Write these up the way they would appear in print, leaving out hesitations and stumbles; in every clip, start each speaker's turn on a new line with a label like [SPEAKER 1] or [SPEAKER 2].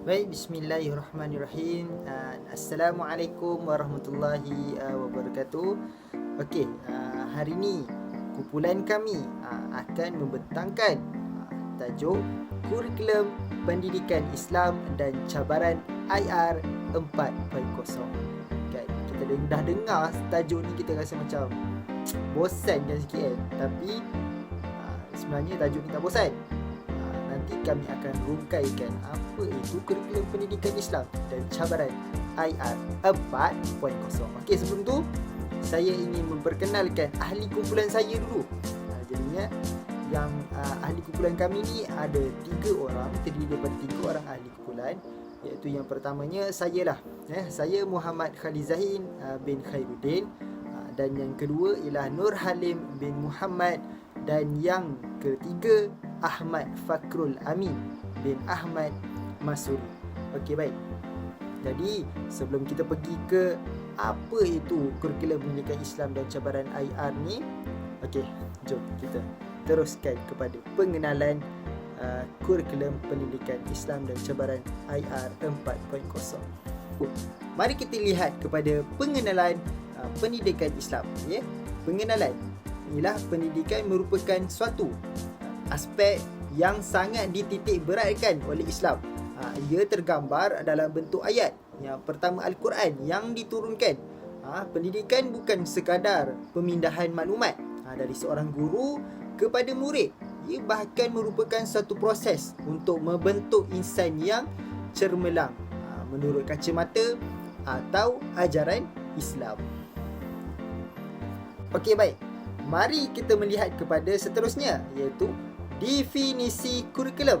[SPEAKER 1] Baik, bismillahirrahmanirrahim. Assalamualaikum warahmatullahi wabarakatuh. Okey, hari ini kumpulan kami akan membentangkan tajuk Kurikulum Pendidikan Islam dan Cabaran IR 4.0. Kan, kita dah dengar tajuk ni, kita rasa macam bosan kan sikit kan. Tapi sebenarnya tajuk ni tak bosan. Nanti kami akan rungkaikan apa itu kurikulum pendidikan Islam dan cabaran IR 4.0. Okey, sebelum tu saya ingin memperkenalkan ahli kumpulan saya dulu. Jadinya yang ahli kumpulan kami ni ada 3 orang, terdiri daripada 3 orang ahli kumpulan, iaitu yang pertamanya saya lah. Saya Muhammad Khalizahin bin Khairuddin, dan yang kedua ialah Nur Halim bin Muhammad, dan yang ketiga Ahmad Fakrul Amin bin Ahmad Masuri. Okey, baik. Jadi sebelum kita pergi ke apa itu kurikulum pendidikan Islam dan cabaran IR ni, okey, jom kita teruskan kepada pengenalan kurikulum pendidikan Islam dan cabaran IR 4.0. Mari kita lihat kepada pengenalan pendidikan Islam. Pengenalan ialah pendidikan merupakan suatu aspek yang sangat dititik beratkan oleh Islam. Ia tergambar dalam bentuk ayat. Yang pertama, Al-Quran yang diturunkan. Pendidikan bukan sekadar pemindahan maklumat dari seorang guru kepada murid. Ia bahkan merupakan satu proses untuk membentuk insan yang cermelang menurut kacamata atau ajaran Islam. Okey, baik. Mari kita melihat kepada seterusnya, iaitu definisi kurikulum.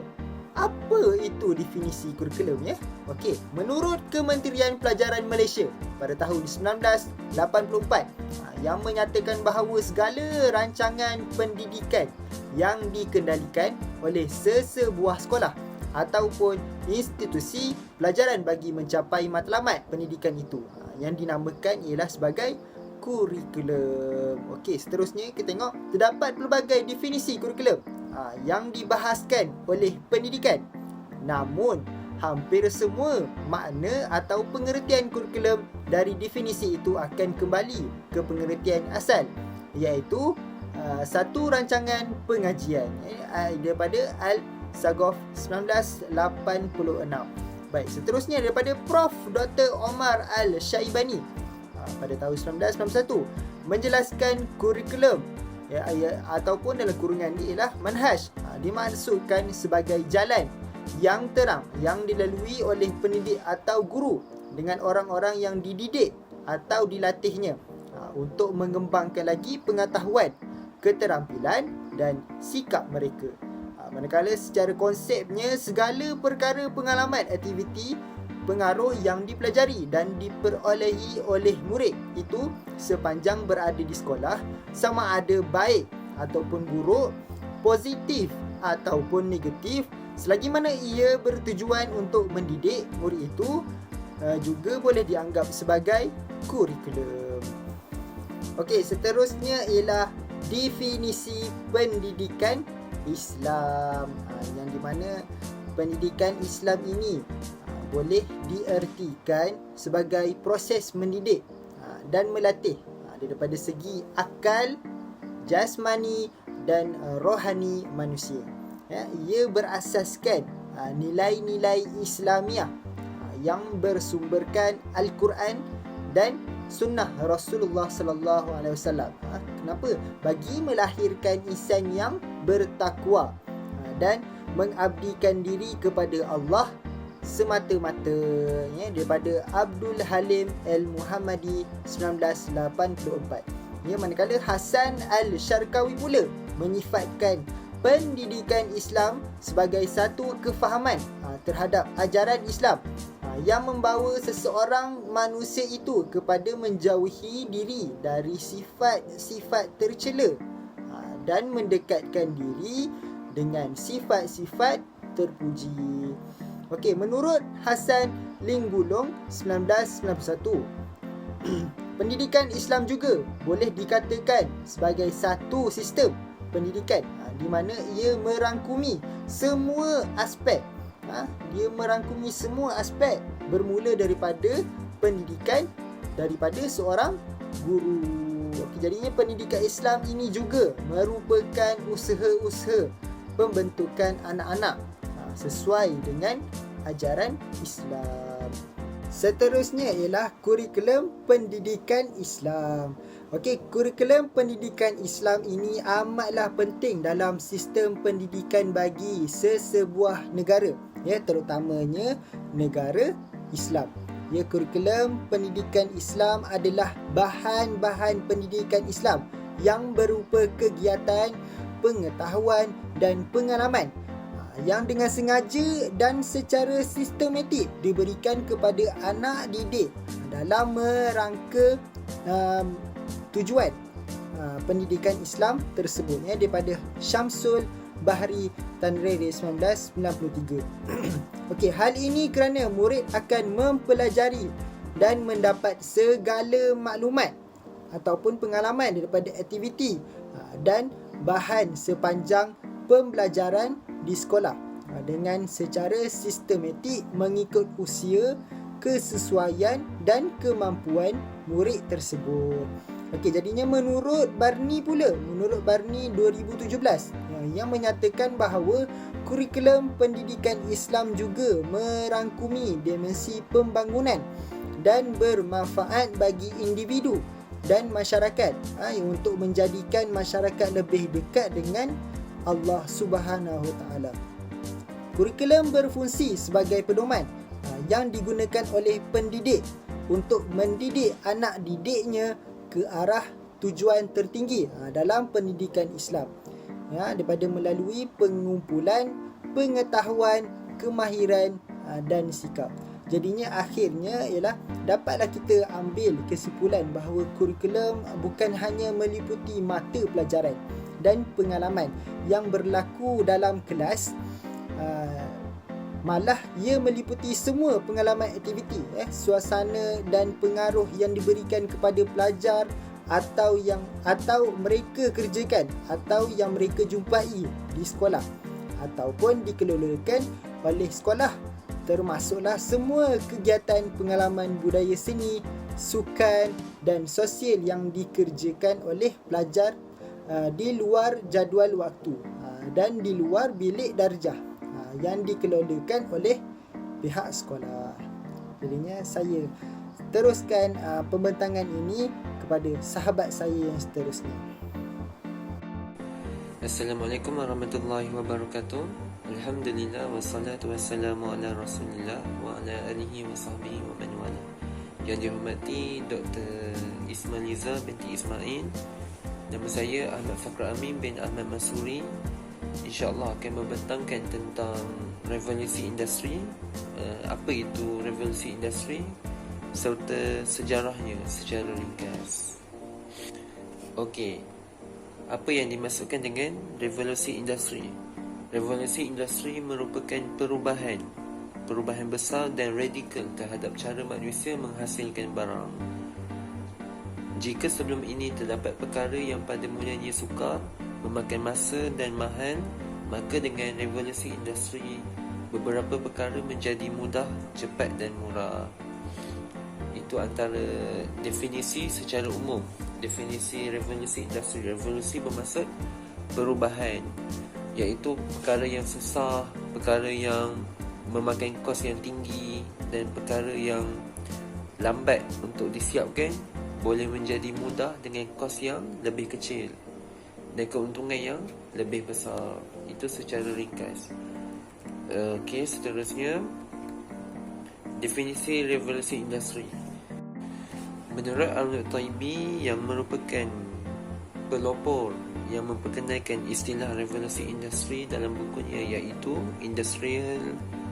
[SPEAKER 1] Apa itu definisi kurikulum ya? Okey, menurut Kementerian Pelajaran Malaysia pada tahun 1984 yang menyatakan bahawa segala rancangan pendidikan yang dikendalikan oleh sesebuah sekolah ataupun institusi pelajaran bagi mencapai matlamat pendidikan itu yang dinamakan ialah sebagai kurikulum. Okey, seterusnya kita tengok terdapat pelbagai definisi kurikulum yang dibahaskan oleh pendidikan. Namun hampir semua makna atau pengertian kurikulum dari definisi itu akan kembali ke pengertian asal, iaitu satu rancangan pengajian daripada Al-Sagof 1986. Baik, seterusnya daripada Prof. Dr. Omar Al-Syaibani pada tahun 1991 menjelaskan kurikulum ataupun dalam kurungan dia ialah manhaj, dimaksudkan sebagai jalan yang terang yang dilalui oleh pendidik atau guru dengan orang-orang yang dididik atau dilatihnya untuk mengembangkan lagi pengetahuan, keterampilan dan sikap mereka. Manakala secara konsepnya segala perkara pengalaman, aktiviti, pengaruh yang dipelajari dan diperolehi oleh murid itu sepanjang berada di sekolah, sama ada baik ataupun buruk, positif ataupun negatif, selagi mana ia bertujuan untuk mendidik murid itu, juga boleh dianggap sebagai kurikulum. Okey, seterusnya ialah definisi pendidikan Islam, yang di mana pendidikan Islam ini boleh diertikan sebagai proses mendidik dan melatih daripada segi akal, jasmani dan rohani manusia. Ia berasaskan nilai-nilai Islamiah yang bersumberkan Al-Quran dan sunnah Rasulullah sallallahu alaihi wasallam. Kenapa? Bagi melahirkan insan yang bertakwa dan mengabdikan diri kepada Allah semata-mata, daripada Abdul Halim Al-Muhammadi 1984. Manakala Hasan Al-Syarkawi pula menyifatkan pendidikan Islam sebagai satu kefahaman terhadap ajaran Islam yang membawa seseorang manusia itu kepada menjauhi diri dari sifat-sifat tercela dan mendekatkan diri dengan sifat-sifat terpuji. Okey, menurut Hasan Linggulung 1991, pendidikan Islam juga boleh dikatakan sebagai satu sistem pendidikan di mana ia merangkumi semua aspek Dia merangkumi semua aspek, bermula daripada pendidikan, daripada seorang guru. Jadinya pendidikan Islam ini juga merupakan usaha-usaha pembentukan anak-anak sesuai dengan ajaran Islam. Seterusnya ialah kurikulum pendidikan Islam. Kurikulum pendidikan Islam ini amatlah penting dalam sistem pendidikan bagi sesebuah negara, terutamanya negara Islam. Kurikulum pendidikan Islam adalah bahan-bahan pendidikan Islam yang berupa kegiatan, pengetahuan dan pengalaman yang dengan sengaja dan secara sistematik diberikan kepada anak didik dalam merangka tujuan pendidikan Islam tersebut, daripada Syamsul Bahri Tanriri 1993. Hal ini kerana murid akan mempelajari dan mendapat segala maklumat ataupun pengalaman daripada aktiviti dan bahan sepanjang pembelajaran di sekolah dengan secara sistematik mengikut usia, kesesuaian dan kemampuan murid tersebut. Jadinya menurut Barni 2017 yang menyatakan bahawa kurikulum pendidikan Islam juga merangkumi dimensi pembangunan dan bermanfaat bagi individu dan masyarakat untuk menjadikan masyarakat lebih dekat dengan Allah Subhanahu Wa Taala. Kurikulum berfungsi sebagai pedoman yang digunakan oleh pendidik untuk mendidik anak didiknya ke arah tujuan tertinggi dalam pendidikan Islam, daripada melalui pengumpulan pengetahuan, kemahiran dan sikap. Jadinya akhirnya ialah dapatlah kita ambil kesimpulan bahawa kurikulum bukan hanya meliputi mata pelajaran dan pengalaman yang berlaku dalam kelas, malah ia meliputi semua pengalaman aktiviti, suasana dan pengaruh yang diberikan kepada pelajar atau mereka kerjakan atau yang mereka jumpai di sekolah ataupun dikelolakan oleh sekolah, termasuklah semua kegiatan pengalaman budaya seni, sukan dan sosial yang dikerjakan oleh pelajar di luar jadual waktu dan di luar bilik darjah yang dikelolakan oleh pihak sekolah. Jadinya saya teruskan pembentangan ini kepada sahabat saya yang seterusnya.
[SPEAKER 2] Assalamualaikum warahmatullahi wabarakatuh. Alhamdulillah wassalatu wassalamu ala Rasulillah wa ala alihi wa sahbihi wa man wala. Yang dihormati Dr. Ismailiza binti Ismail. Nama saya Ahmad Fakhr Amin bin Ahmad Masuri. InsyaAllah akan membentangkan tentang revolusi industri, apa itu revolusi industri serta sejarahnya secara ringkas. Apa yang dimaksudkan dengan revolusi industri? Revolusi industri merupakan perubahan besar dan radikal terhadap cara manusia menghasilkan barang. Jika sebelum ini terdapat perkara yang pada mulanya sukar, memakan masa dan mahal, maka dengan revolusi industri, beberapa perkara menjadi mudah, cepat dan murah. Itu antara definisi secara umum. Definisi revolusi industri. Revolusi bermaksud perubahan, iaitu perkara yang susah, perkara yang memakan kos yang tinggi dan perkara yang lambat untuk disiapkan boleh menjadi mudah dengan kos yang lebih kecil dan keuntungan yang lebih besar. Itu secara ringkas. Seterusnya, definisi revolusi industri. Menurut Al-Taibi yang merupakan pelopor yang memperkenalkan istilah revolusi industri dalam bukunya, iaitu Industrial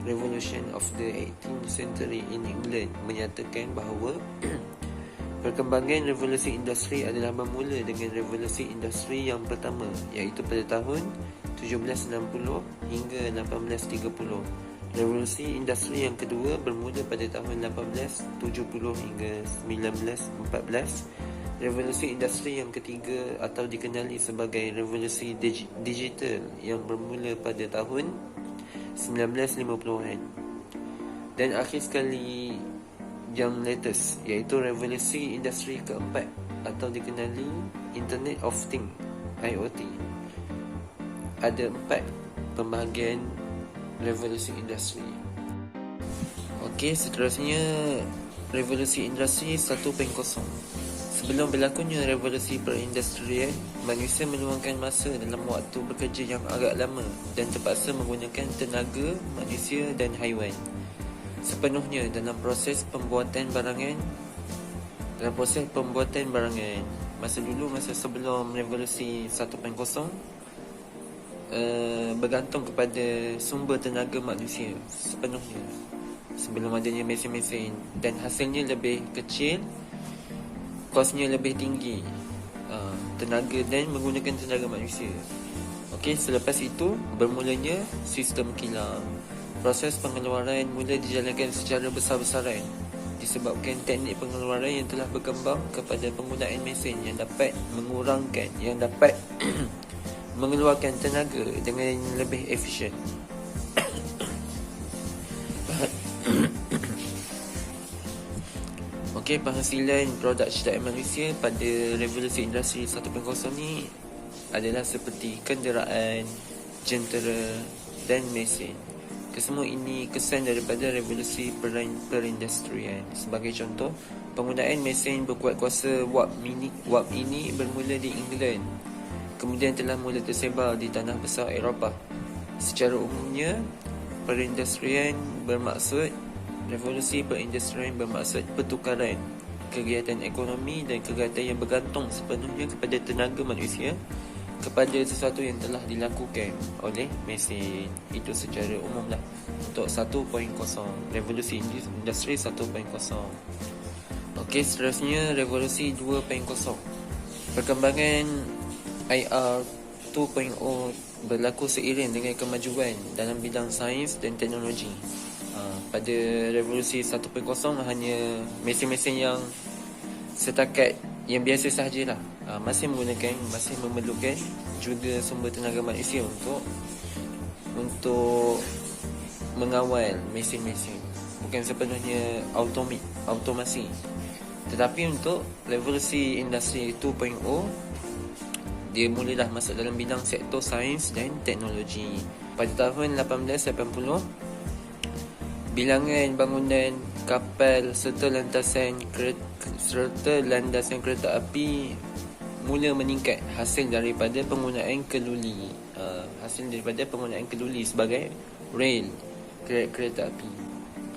[SPEAKER 2] Revolution of the 18th Century in England, menyatakan bahawa perkembangan revolusi industri adalah bermula dengan revolusi industri yang pertama, iaitu pada tahun 1760 hingga 1830. Revolusi industri yang kedua bermula pada tahun 1870 hingga 1914. Revolusi industri yang ketiga atau dikenali sebagai revolusi digital yang bermula pada tahun 1950-an. Dan akhir sekali yang latest, iaitu revolusi industri keempat atau dikenali Internet of Things, IoT. Ada 4 pembahagian revolusi industri. Okey, seterusnya revolusi industri 1.0. Sebelum berlakunya revolusi perindustrian, manusia meluangkan masa dalam waktu bekerja yang agak lama dan terpaksa menggunakan tenaga manusia dan haiwan sepenuhnya dalam proses pembuatan barangan. Masa dulu, masa sebelum revolusi 1.0, bergantung kepada sumber tenaga manusia sepenuhnya sebelum adanya mesin-mesin, dan hasilnya lebih kecil, kosnya lebih tinggi, tenaga dan menggunakan tenaga manusia. Okey, selepas itu bermulanya sistem kilang. Proses pengeluaran mula dijalankan secara besar-besaran disebabkan teknik pengeluaran yang telah berkembang kepada penggunaan mesin yang dapat mengeluarkan tenaga dengan lebih efisien. Okey, penghasilan produk ciptaan manusia pada revolusi industri 1.0 ni adalah seperti kenderaan, jentera dan mesin. Kesemua ini kesan daripada revolusi perindustrian. Sebagai contoh, penggunaan mesin berkuat kuasa warp ini bermula di England, kemudian telah mula tersebar di tanah besar Eropah. Secara umumnya, revolusi perindustrian bermaksud pertukaran kegiatan ekonomi dan kegiatan yang bergantung sepenuhnya kepada tenaga manusia kepada sesuatu yang telah dilakukan oleh mesin. Itu secara umum lah untuk 1.0, revolusi industri 1.0. Okey, seterusnya revolusi 2.0. Perkembangan IR 2.0 berlaku seiring dengan kemajuan dalam bidang sains dan teknologi. Pada revolusi 1.0 hanya mesin-mesin yang setakat yang biasa sahajalah, masih memerlukan juga sumber tenaga manusia untuk mengawal mesin-mesin, bukan sepenuhnya automasi. Tetapi untuk revolusi industri 2.0, dia mulalah masuk dalam bidang sektor sains dan teknologi. Pada tahun 1880, bilangan bangunan kapal serta landasan kereta api mula meningkat hasil daripada penggunaan keluli sebagai rel kereta api.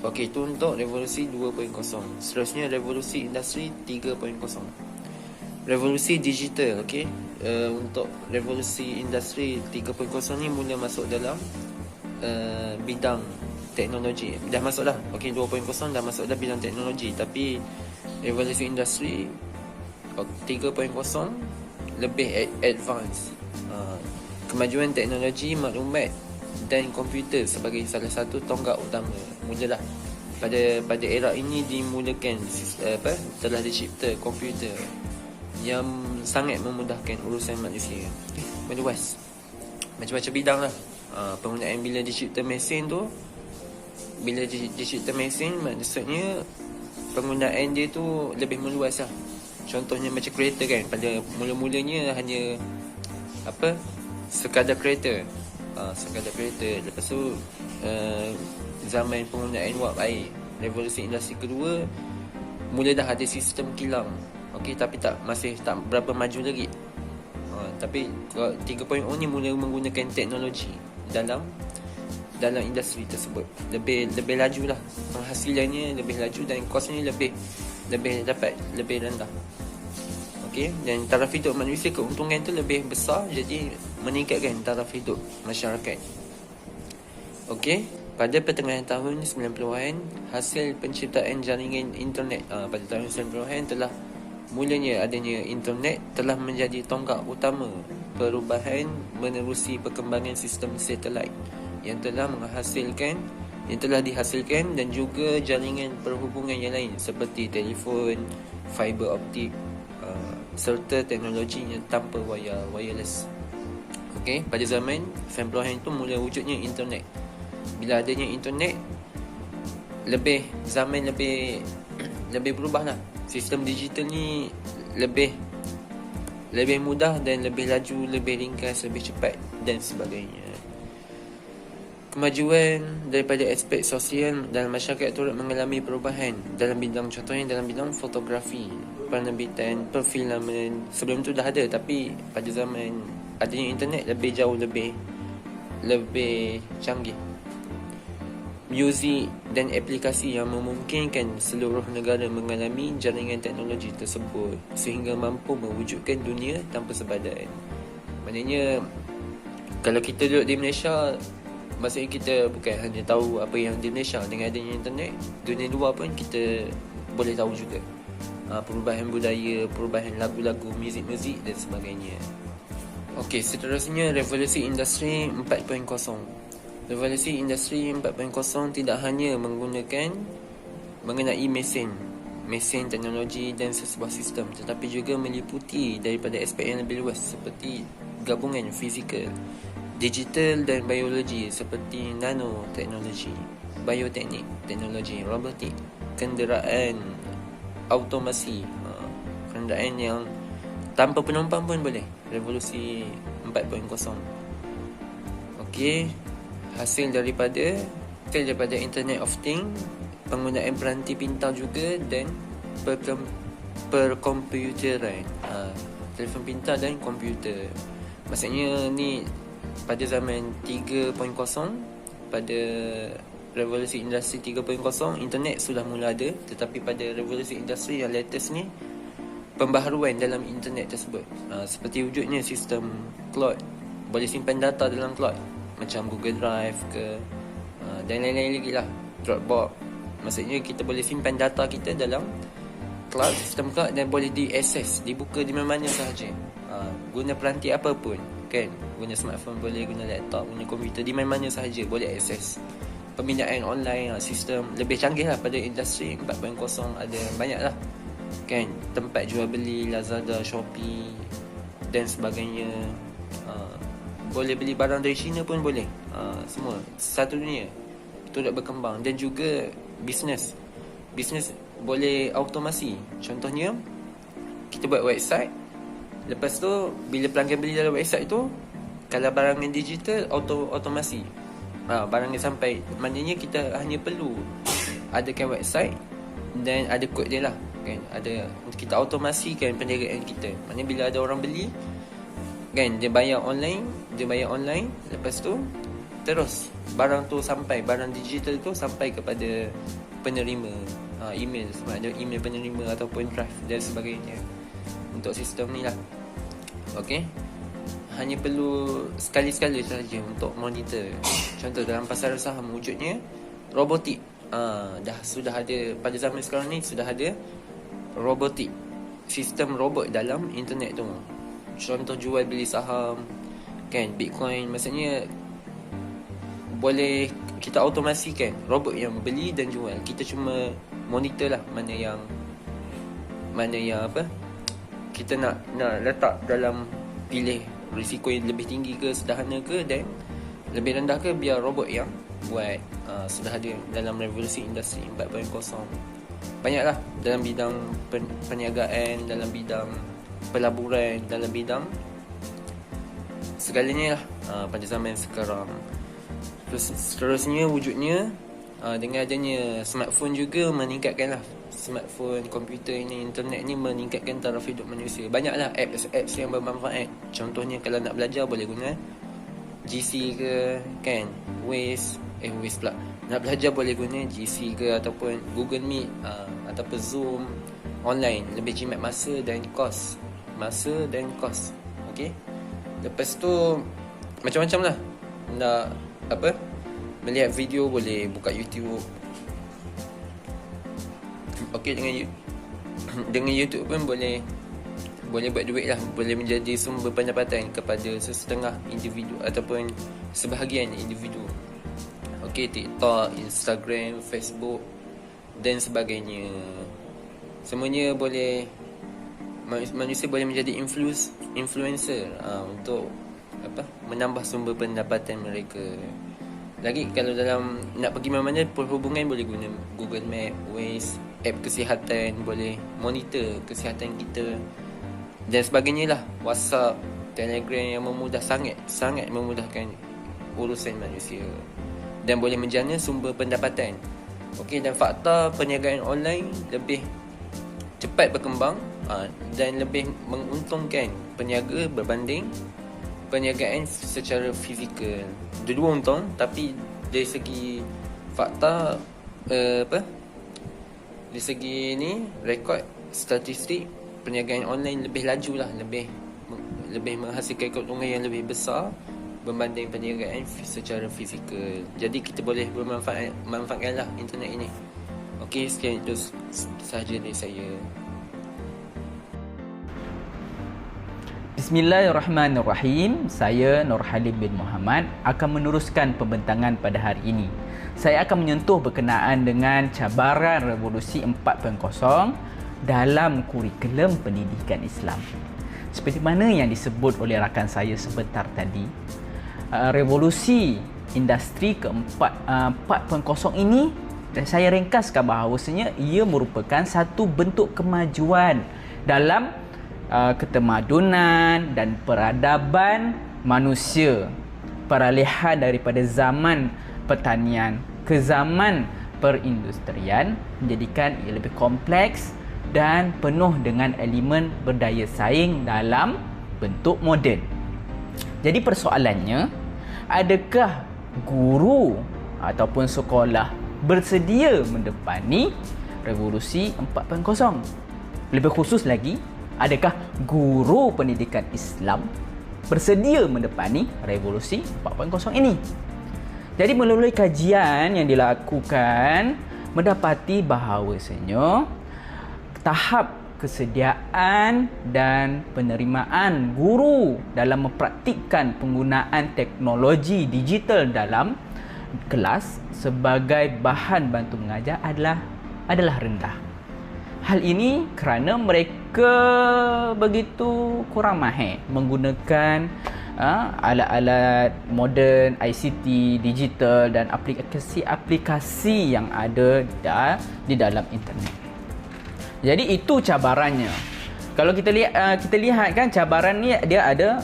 [SPEAKER 2] Okey, itu untuk revolusi 2.0. Seterusnya revolusi industri 3.0. Revolusi digital. Okey, untuk revolusi industri 3.0 ni mula masuk dalam bidang teknologi. Dah masuk dah. Okey, 2.0 dah masuk dah bidang teknologi. Tapi revolusi industri 3.0 lebih advance. Kemajuan teknologi maklumat dan komputer sebagai salah satu tonggak utama. Mulalah pada era ini dimulakan telah dicipta komputer yang sangat memudahkan urusan manusia. Meluas macam-macam bidang lah. Penggunaan bila dicipta mesin tu, maksudnya penggunaan dia tu lebih meluas lah. Contohnya macam kereta kan, pada mula-mulanya hanya sekadar kereta. Lepas tu zaman penggunaan wap air, revolusi industri kedua, mula dah ada sistem kilang. Okey, tapi masih tak berapa maju lagi. Tapi 3.0 ni mula menggunakan teknologi dalam industri tersebut. Lebih laju lah, penghasilannya lebih laju dan kosnya lebih rendah. Okey, dan taraf hidup manusia, keuntungan tu lebih besar, jadi meningkatkan taraf hidup masyarakat. Okey, pada pertengahan tahun 90-an, hasil penciptaan jaringan internet pada tahun 90-an telah mulanya adanya internet telah menjadi tonggak utama perubahan menerusi perkembangan sistem satelit yang telah dihasilkan dan juga jaringan perhubungan yang lain seperti telefon, fiber optik, serta teknologi yang tanpa wireless. Okey, pada zaman 90-an itu mula wujudnya internet. Bila adanya internet, zaman lebih berubah lah. Sistem digital ni lebih mudah dan lebih laju, lebih ringkas, lebih cepat dan sebagainya. Kemajuan daripada aspek sosial dalam masyarakat turut mengalami perubahan contohnya dalam bidang fotografi, penerbitan, perfilman. Sebelum tu dah ada, tapi pada zaman adanya internet jauh lebih canggih. Muzik dan aplikasi yang memungkinkan seluruh negara mengalami jaringan teknologi tersebut sehingga mampu mewujudkan dunia tanpa sepadan. Maknanya kalau kita duduk di Malaysia, maksudnya kita bukan hanya tahu apa yang di Malaysia. Dengan adanya internet, dunia luar pun kita boleh tahu juga. Perubahan budaya, perubahan lagu-lagu, muzik-muzik dan sebagainya. Okey, seterusnya revolusi industri 4.0. Revolusi industri 4.0 tidak hanya mengenai mesin teknologi dan sesebuah sistem, tetapi juga meliputi daripada aspek yang lebih luas seperti gabungan fizikal, digital dan biologi seperti nanoteknologi, bioteknik, teknologi robotik, kenderaan automasi, kenderaan yang tanpa penumpang pun boleh. Revolusi 4.0. Okey, hasil daripada Internet of Things, penggunaan peranti pintar juga dan perkomputeran, telefon pintar dan komputer. Maksudnya ni pada zaman 3.0, pada revolusi industri 3.0, internet sudah mula ada, tetapi pada revolusi industri yang latest ni, pembaharuan dalam internet tersebut, seperti wujudnya sistem cloud, boleh simpan data dalam cloud macam Google Drive ke, dan lain-lain lagi lah, Dropbox. Maksudnya kita boleh simpan data kita dalam cloud, sistem cloud, dan boleh diakses, dibuka di mana-mana sahaja, guna peranti apa pun kan, guna smartphone boleh, guna laptop, guna komputer, di mana-mana sahaja boleh akses. Pembinaan online, sistem lebih canggih lah pada industri 4.0, ada banyak lah kan, tempat jual beli, Lazada, Shopee dan sebagainya. Boleh beli barang dari China pun boleh. Semua satu dunia turut berkembang. Dan juga bisnes boleh automasi. Contohnya kita buat website, lepas tu bila pelanggan beli dalam website tu, kalau barang yang digital, automasi, barang yang sampai. Maknanya kita hanya perlu adakan website dan ada kod dia lah kan, ada, kita automasikan perniagaan kita. Maknanya bila ada orang beli kan, dia bayar online, lepas tu terus barang tu sampai, barang digital tu sampai kepada penerima, email, sebab ada email penerima ataupun drive dan sebagainya untuk sistem ni lah. Okey, hanya perlu sekali-sekala sahaja untuk monitor. Contoh dalam pasaran saham, wujudnya robotik, sudah ada pada zaman sekarang ni, sudah ada robotik, sistem robot dalam internet tu. Contoh jual beli saham kan, Bitcoin, maksudnya boleh kita automasikan robot yang beli dan jual. Kita cuma monitor lah mana yang kita nak letak dalam, pilih risiko yang lebih tinggi ke, sederhana ke, dan lebih rendah ke, biar robot yang buat. Sudah ada dalam revolusi industri 4.0. Banyaklah dalam bidang perniagaan, dalam bidang pelaburan, dalam bidang segalanya lah pada zaman sekarang. Terus seterusnya wujudnya dengan adanya smartphone juga meningkatkan lah. Smartphone, komputer ini, internet ni meningkatkan taraf hidup manusia. Banyaklah apps yang bermanfaat. Contohnya kalau nak belajar boleh guna GC ke kan, Waze pula. Nak belajar boleh guna GC ke ataupun Google Meet, ataupun Zoom online. Lebih jimat masa dan kos. Okey. Lepas tu macam-macam lah. Nak melihat video boleh buka YouTube. Okey, dengan YouTube pun boleh buat duit lah. Boleh menjadi sumber pendapatan kepada sesetengah individu ataupun sebahagian individu. Okey, TikTok, Instagram, Facebook dan sebagainya. Semuanya boleh, manusia boleh menjadi influencer untuk menambah sumber pendapatan mereka. Lagi kalau dalam nak pergi mana-mana perhubungan boleh guna Google Map, Waze, app kesihatan, boleh monitor kesihatan kita dan sebagainya lah. WhatsApp, Telegram yang sangat memudahkan urusan manusia dan boleh menjana sumber pendapatan. Okey, dan fakta perniagaan online lebih cepat berkembang dan lebih menguntungkan peniaga berbanding perniagaan secara fizikal. Dua-dua untung, tapi dari segi fakta dari segi ni rekod statistik perniagaan online lebih laju lah, lebih menghasilkan keuntungan yang lebih besar berbanding perniagaan secara fizikal. Jadi kita boleh manfaatkanlah internet ini. Okey, sekian itu sahaja dari saya.
[SPEAKER 3] Bismillahirrahmanirrahim. Saya Nur Halim bin Muhammad akan meneruskan pembentangan pada hari ini. Saya akan menyentuh berkenaan dengan cabaran revolusi 4.0 dalam kurikulum pendidikan Islam. Seperti mana yang disebut oleh rakan saya sebentar tadi, revolusi industri keempat 4.0 ini, dan saya ringkaskan bahawasanya ia merupakan satu bentuk kemajuan dalam ketemadunan dan peradaban manusia. Peralihan daripada zaman pertanian ke zaman perindustrian menjadikan ia lebih kompleks dan penuh dengan elemen berdaya saing dalam bentuk moden. Jadi persoalannya, adakah guru ataupun sekolah bersedia mendepani revolusi 4.0? Lebih khusus lagi, adakah guru pendidikan Islam bersedia mendepani revolusi 4.0 ini? Jadi melalui kajian yang dilakukan, mendapati bahawasanya tahap kesediaan dan penerimaan guru dalam mempraktikkan penggunaan teknologi digital dalam kelas sebagai bahan bantu mengajar adalah rendah. Hal ini kerana mereka begitu kurang mahir menggunakan alat-alat moden, ICT, digital dan aplikasi-aplikasi yang ada di dalam internet. Jadi itu cabarannya. Kalau kita lihat kan, cabaran ni dia ada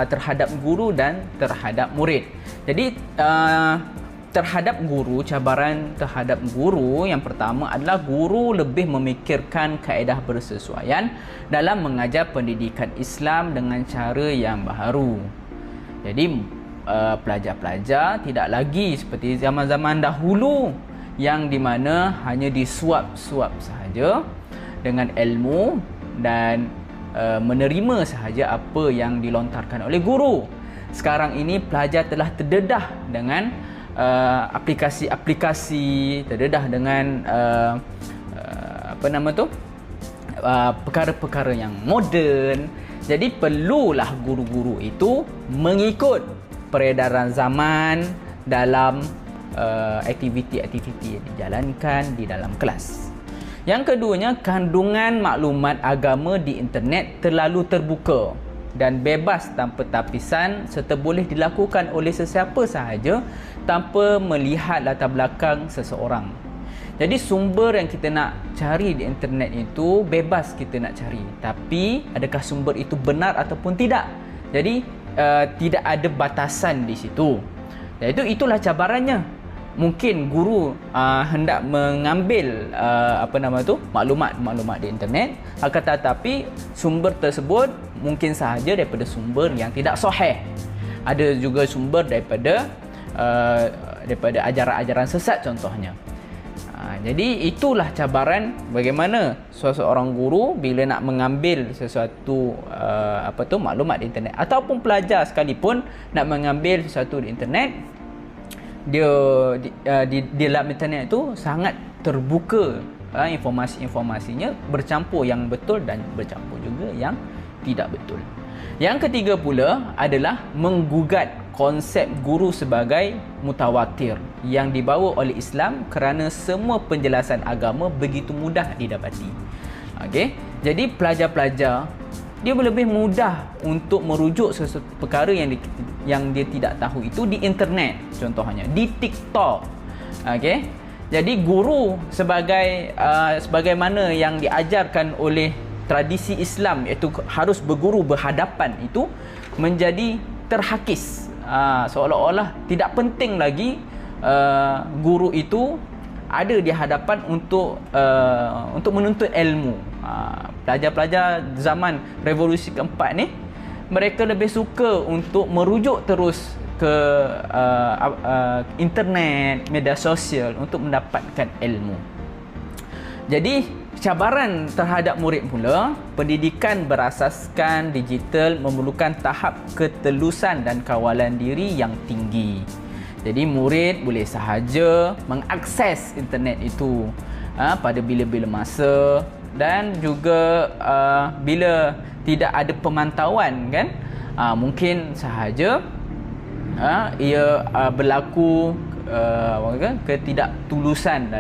[SPEAKER 3] terhadap guru dan terhadap murid. Jadi terhadap guru, cabaran terhadap guru yang pertama adalah guru lebih memikirkan kaedah bersesuaian dalam mengajar pendidikan Islam dengan cara yang baharu. Jadi pelajar-pelajar tidak lagi seperti zaman-zaman dahulu yang di mana hanya disuap-suap sahaja dengan ilmu dan menerima sahaja apa yang dilontarkan oleh guru. Sekarang ini pelajar telah terdedah dengan aplikasi-aplikasi, terdedah dengan perkara-perkara yang moden. Jadi perlulah guru-guru itu mengikut peredaran zaman dalam aktiviti-aktiviti yang dijalankan di dalam kelas. Yang keduanya, kandungan maklumat agama di internet terlalu terbuka dan bebas tanpa tapisan serta boleh dilakukan oleh sesiapa sahaja tanpa melihat latar belakang seseorang. Jadi sumber yang kita nak cari di internet itu bebas kita nak cari, tapi adakah sumber itu benar ataupun tidak? Jadi tidak ada batasan di situ. Dan itulah cabarannya. Mungkin guru hendak mengambil maklumat di internet, akan tetapi sumber tersebut mungkin sahaja daripada sumber yang tidak sahih. Ada juga sumber daripada ajaran-ajaran sesat contohnya. Jadi itulah cabaran bagaimana seorang guru bila nak mengambil sesuatu maklumat di internet, ataupun pelajar sekalipun nak mengambil sesuatu di internet. Dia di dalam internet itu sangat terbuka, informasi-informasinya bercampur yang betul dan bercampur juga yang tidak betul. Yang ketiga pula adalah menggugat konsep guru sebagai mutawatir yang dibawa oleh Islam kerana semua penjelasan agama begitu mudah didapati. Okey, jadi pelajar-pelajar dia lebih mudah untuk merujuk sesuatu perkara yang dia tidak tahu itu di internet, contohnya di TikTok. Okey. Jadi guru sebagaimana yang diajarkan oleh tradisi Islam, iaitu harus berguru berhadapan, itu menjadi terhakis. Seolah-olah tidak penting lagi guru itu ada di hadapan untuk menuntut ilmu. Pelajar-pelajar zaman revolusi keempat ni, mereka lebih suka untuk merujuk terus ke internet, media sosial untuk mendapatkan ilmu. Jadi cabaran terhadap murid pula, pendidikan berasaskan digital memerlukan tahap ketelusan dan kawalan diri yang tinggi. Jadi murid boleh sahaja mengakses internet itu pada bila-bila masa, dan juga bila tidak ada pemantauan kan, mungkin sahaja ia berlaku ketidaktulusan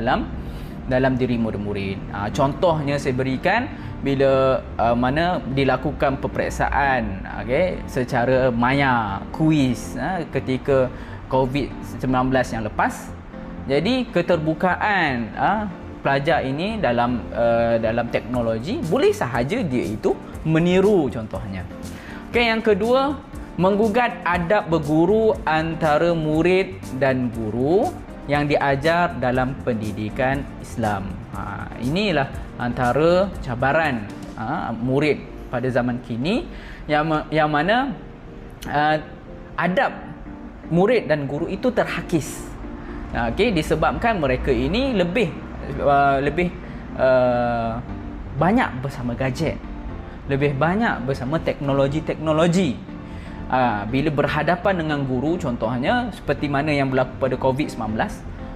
[SPEAKER 3] dalam diri murid-murid. Contohnya saya berikan, bila mana dilakukan peperiksaan secara maya, kuis ketika COVID-19 yang lepas. Jadi keterbukaan pelajar ini dalam teknologi boleh sahaja dia itu meniru contohnya. Yang kedua, menggugat adab berguru antara murid dan guru yang diajar dalam pendidikan Islam. Inilah antara cabaran murid pada zaman kini, yang mana adab murid dan guru itu terhakis. Disebabkan mereka ini lebih banyak bersama gadget, lebih banyak bersama teknologi. Bila berhadapan dengan guru, contohnya seperti mana yang berlaku pada COVID-19,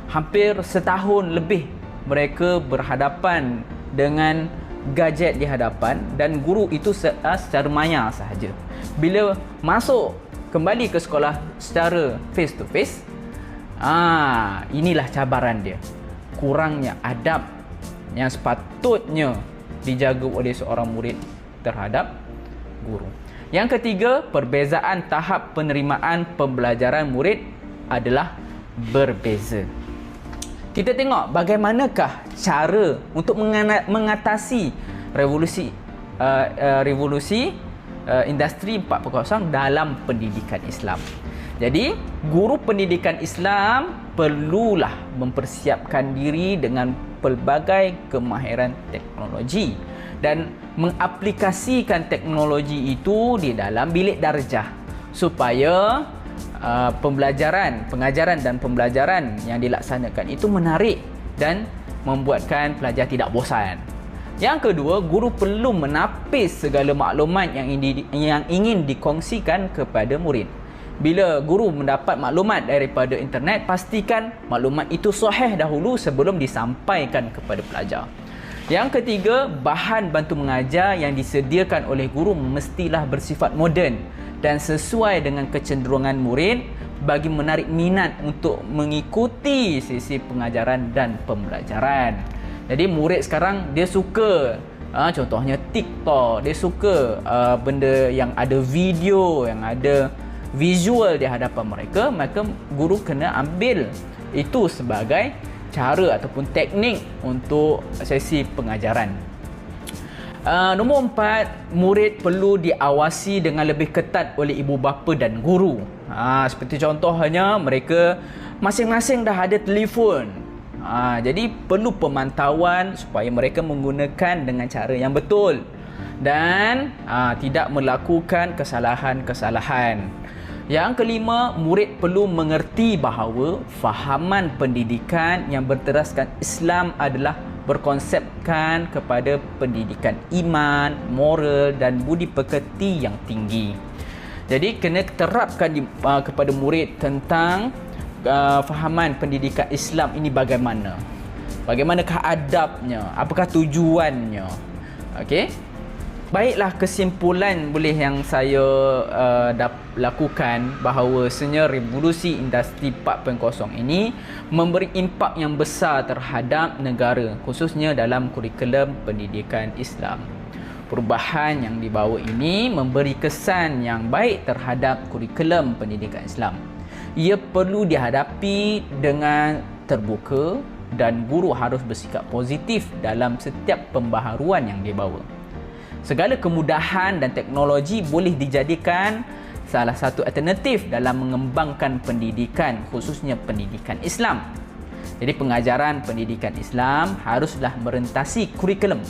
[SPEAKER 3] hampir setahun lebih mereka berhadapan dengan gadget di hadapan, dan guru itu secara maya sahaja. Bila masuk kembali ke sekolah secara face to face, inilah cabaran dia. Kurangnya adab yang sepatutnya dijaga oleh seorang murid terhadap guru. Yang ketiga, perbezaan tahap penerimaan pembelajaran murid adalah berbeza. Kita tengok bagaimanakah cara untuk mengatasi revolusi industri 4.0 dalam pendidikan Islam. Jadi, guru pendidikan Islam perlulah mempersiapkan diri dengan pelbagai kemahiran teknologi dan mengaplikasikan teknologi itu di dalam bilik darjah, supaya pengajaran dan pembelajaran yang dilaksanakan itu menarik dan membuatkan pelajar tidak bosan. Yang kedua, guru perlu menapis segala maklumat yang ingin dikongsikan kepada murid. Bila guru mendapat maklumat daripada internet, pastikan maklumat itu sahih dahulu sebelum disampaikan kepada pelajar. Yang ketiga, bahan bantu mengajar yang disediakan oleh guru mestilah bersifat moden dan sesuai dengan kecenderungan murid bagi menarik minat untuk mengikuti sesi pengajaran dan pembelajaran. Jadi murid sekarang dia suka contohnya TikTok, dia suka benda yang ada video, yang ada visual di hadapan mereka, maka guru kena ambil itu sebagai cara ataupun teknik untuk sesi pengajaran. Nombor 4, murid perlu diawasi dengan lebih ketat oleh ibu bapa dan guru. Seperti contohnya, mereka masing-masing dah ada telefon. Jadi perlu pemantauan supaya mereka menggunakan dengan cara yang betul dan tidak melakukan kesalahan-kesalahan. Yang kelima, murid perlu mengerti bahawa fahaman pendidikan yang berteraskan Islam adalah berkonsepkan kepada pendidikan iman, moral dan budi pekerti yang tinggi. Jadi kena terapkan kepada murid tentang fahaman pendidikan Islam ini bagaimana. Bagaimanakah adabnya, apakah tujuannya. Okey. Baiklah, kesimpulan boleh yang saya lakukan bahawasanya revolusi industri 4.0 ini memberi impak yang besar terhadap negara, khususnya dalam kurikulum pendidikan Islam. Perubahan yang dibawa ini memberi kesan yang baik terhadap kurikulum pendidikan Islam. Ia perlu dihadapi dengan terbuka dan guru harus bersikap positif dalam setiap pembaharuan yang dibawa. Segala kemudahan dan teknologi boleh dijadikan salah satu alternatif dalam mengembangkan pendidikan, khususnya pendidikan Islam. Jadi pengajaran pendidikan Islam haruslah merentasi kurikulum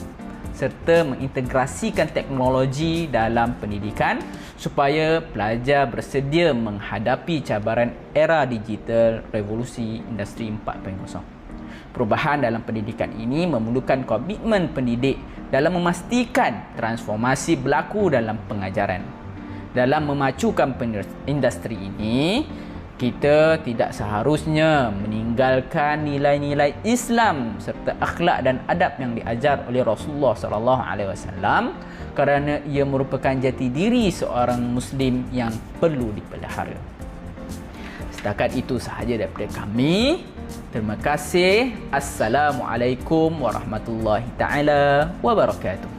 [SPEAKER 3] serta mengintegrasikan teknologi dalam pendidikan supaya pelajar bersedia menghadapi cabaran era digital revolusi industri 4.0. Perubahan dalam pendidikan ini memerlukan komitmen pendidik dalam memastikan transformasi berlaku dalam pengajaran. Dalam memacukan industri ini, kita tidak seharusnya meninggalkan nilai-nilai Islam serta akhlak dan adab yang diajar oleh Rasulullah SAW kerana ia merupakan jati diri seorang Muslim yang perlu dipelihara. Setakat itu sahaja daripada kami. Terima kasih. Assalamualaikum warahmatullahi taala wabarakatuh.